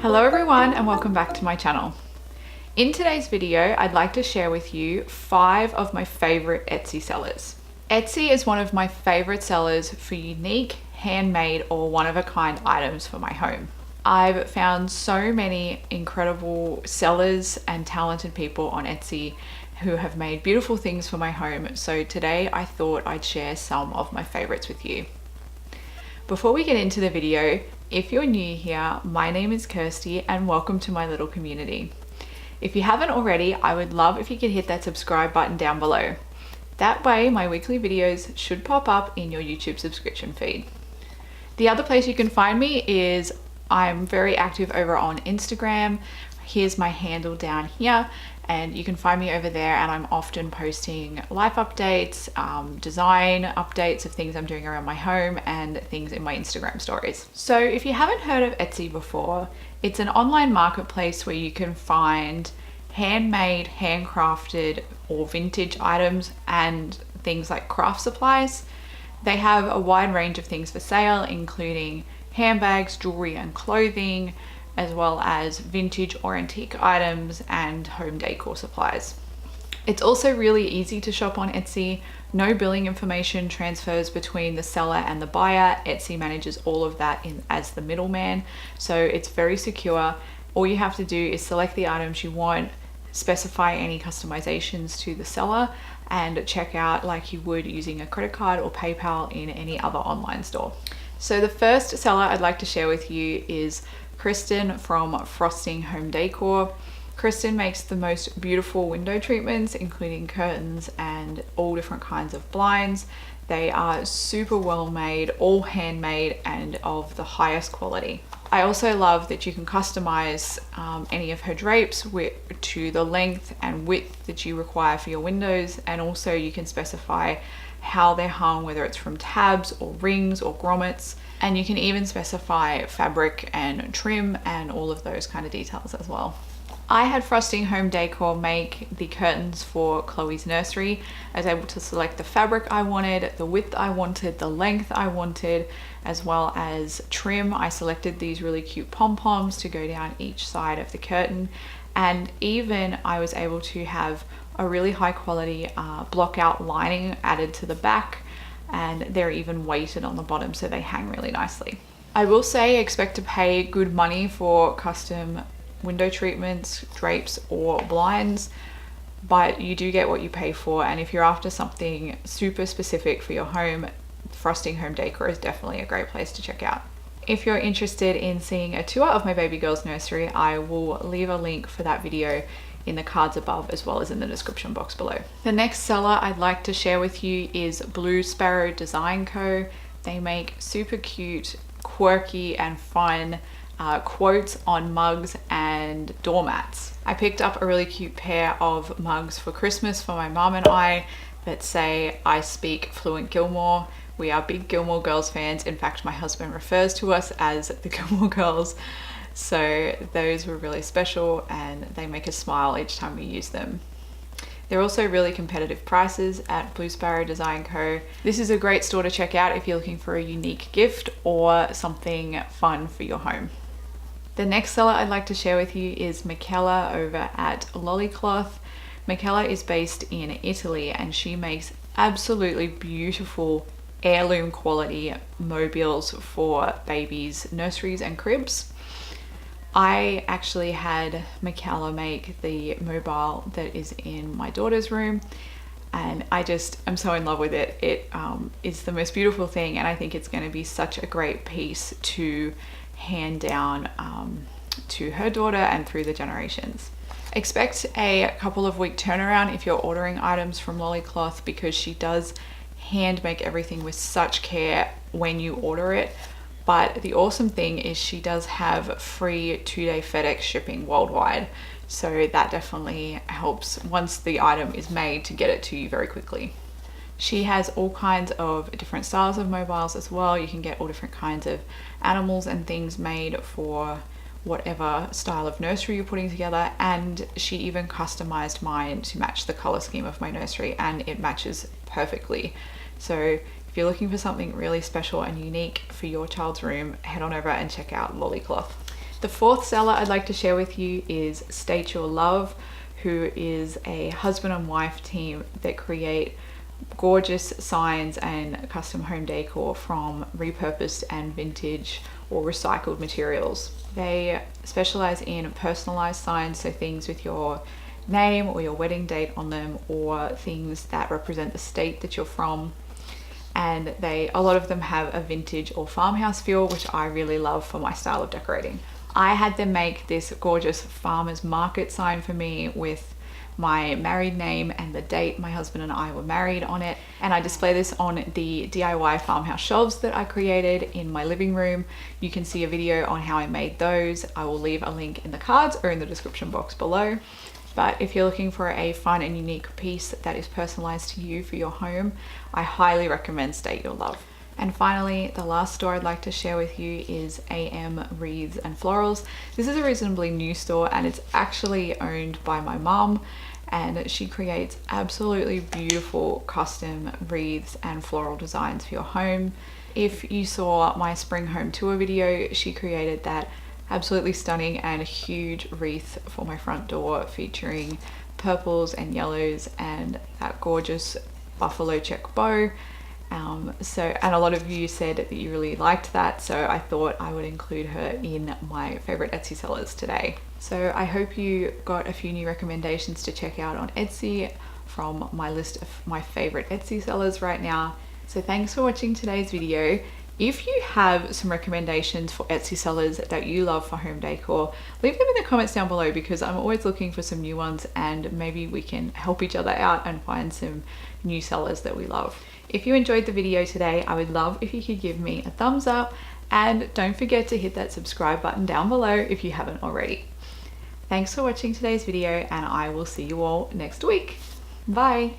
Hello everyone and welcome back to my channel. In today's video, I'd like to share with you 5 of my favorite Etsy sellers. Etsy is one of my favorite sellers for unique, handmade or one-of-a-kind items for my home. I've found so many incredible sellers and talented people on Etsy who have made beautiful things for my home, so today I thought I'd share some of my favorites with you. Before we get into the video, if you're new here, my name is Kirsty and welcome to my little community. If you haven't already, I would love if you could hit that subscribe button down below. That way my weekly videos should pop up in your YouTube subscription feed. The other place you can find me is I'm very active over on Instagram. Here's my handle down here and you can find me over there, and I'm often posting life updates, design updates of things I'm doing around my home and things in my Instagram stories. So if you haven't heard of Etsy before, it's an online marketplace where you can find handmade, handcrafted or vintage items and things like craft supplies. They have a wide range of things for sale, including handbags, jewelry and clothing, as well as vintage or antique items and home decor supplies. It's also really easy to shop on Etsy. No billing information transfers between the seller and the buyer. Etsy manages all of that as the middleman, so it's very secure. All you have to do is select the items you want, specify any customizations to the seller, and check out like you would using a credit card or PayPal in any other online store. So the first seller I'd like to share with you is Kristen from frostinghomedecor. Kristen makes the most beautiful window treatments, including curtains and all different kinds of blinds. They are super well made, all handmade and of the highest quality. I also love that you can customize any of her drapes to the length and width that you require for your windows, and also you can specify how they're hung, whether it's from tabs or rings or grommets, and you can even specify fabric and trim and all of those kind of details as well. I had frostinghomedecor make the curtains for Chloe's nursery. I was able to select the fabric I wanted, the width I wanted, the length I wanted, as well as trim. I selected these really cute pom-poms to go down each side of the curtain, and even I was able to have a really high quality block out lining added to the back, and they're even weighted on the bottom so they hang really nicely. I will say expect to pay good money for custom window treatments, drapes or blinds, but you do get what you pay for, and if you're after something super specific for your home, frostinghomedecor is definitely a great place to check out. If you're interested in seeing a tour of my baby girl's nursery, I will leave a link for that video in the cards above as well as in the description box below. The next seller I'd like to share with you is Sparrow Design Co. They make super cute, quirky and fun quotes on mugs and doormats. I picked up a really cute pair of mugs for Christmas for my mom and I that say, "I speak fluent Gilmore." We are big Gilmore Girls fans. In fact, my husband refers to us as the Gilmore Girls. So those were really special and they make us smile each time we use them. They're also really competitive prices at Sparrow Design Co. This is a great store to check out if you're looking for a unique gift or something fun for your home. The next seller I'd like to share with you is Michaela over at Lola Cloths. Michaela is based in Italy and she makes absolutely beautiful heirloom quality mobiles for babies' nurseries and cribs. I actually had Michaela make the mobile that is in my daughter's room, and I'm so in love with it. It is the most beautiful thing, and I think it's going to be such a great piece to hand down to her daughter and through the generations. Expect a couple of week turnaround if you're ordering items from Lola Cloths, because she does hand make everything with such care when you order it. But the awesome thing is she does have free 2-day FedEx shipping worldwide. So that definitely helps once the item is made to get it to you very quickly. She has all kinds of different styles of mobiles as well. You can get all different kinds of animals and things made for whatever style of nursery you're putting together. And she even customized mine to match the color scheme of my nursery, and it matches perfectly. So if you're looking for something really special and unique for your child's room, head on over and check out Lola Cloths. The fourth seller I'd like to share with you is State Your Love, who is a husband and wife team that create gorgeous signs and custom home decor from repurposed and vintage or recycled materials. They specialize in personalized signs, so things with your name or your wedding date on them, or things that represent the state that you're from. And a lot of them have a vintage or farmhouse feel, which I really love for my style of decorating. I had them make this gorgeous farmer's market sign for me with my married name and the date my husband and I were married on it. And I display this on the DIY farmhouse shelves that I created in my living room. You can see a video on how I made those. I will leave a link in the cards or in the description box below. But if you're looking for a fun and unique piece that is personalized to you for your home, I highly recommend State Your Love. And finally, the last store I'd like to share with you is AM Wreaths and Florals. This is a reasonably new store and it's actually owned by my mum, and she creates absolutely beautiful custom wreaths and floral designs for your home. If you saw my spring home tour video, she created that absolutely stunning and huge wreath for my front door featuring purples and yellows and that gorgeous buffalo check bow. And a lot of you said that you really liked that, so I thought I would include her in my favorite Etsy sellers today. So I hope you got a few new recommendations to check out on Etsy from my list of my favorite Etsy sellers right now. So thanks for watching today's video. If you have some recommendations for Etsy sellers that you love for home decor, leave them in the comments down below, because I'm always looking for some new ones and maybe we can help each other out and find some new sellers that we love. If you enjoyed the video today, I would love if you could give me a thumbs up, and don't forget to hit that subscribe button down below if you haven't already. Thanks for watching today's video, and I will see you all next week. Bye.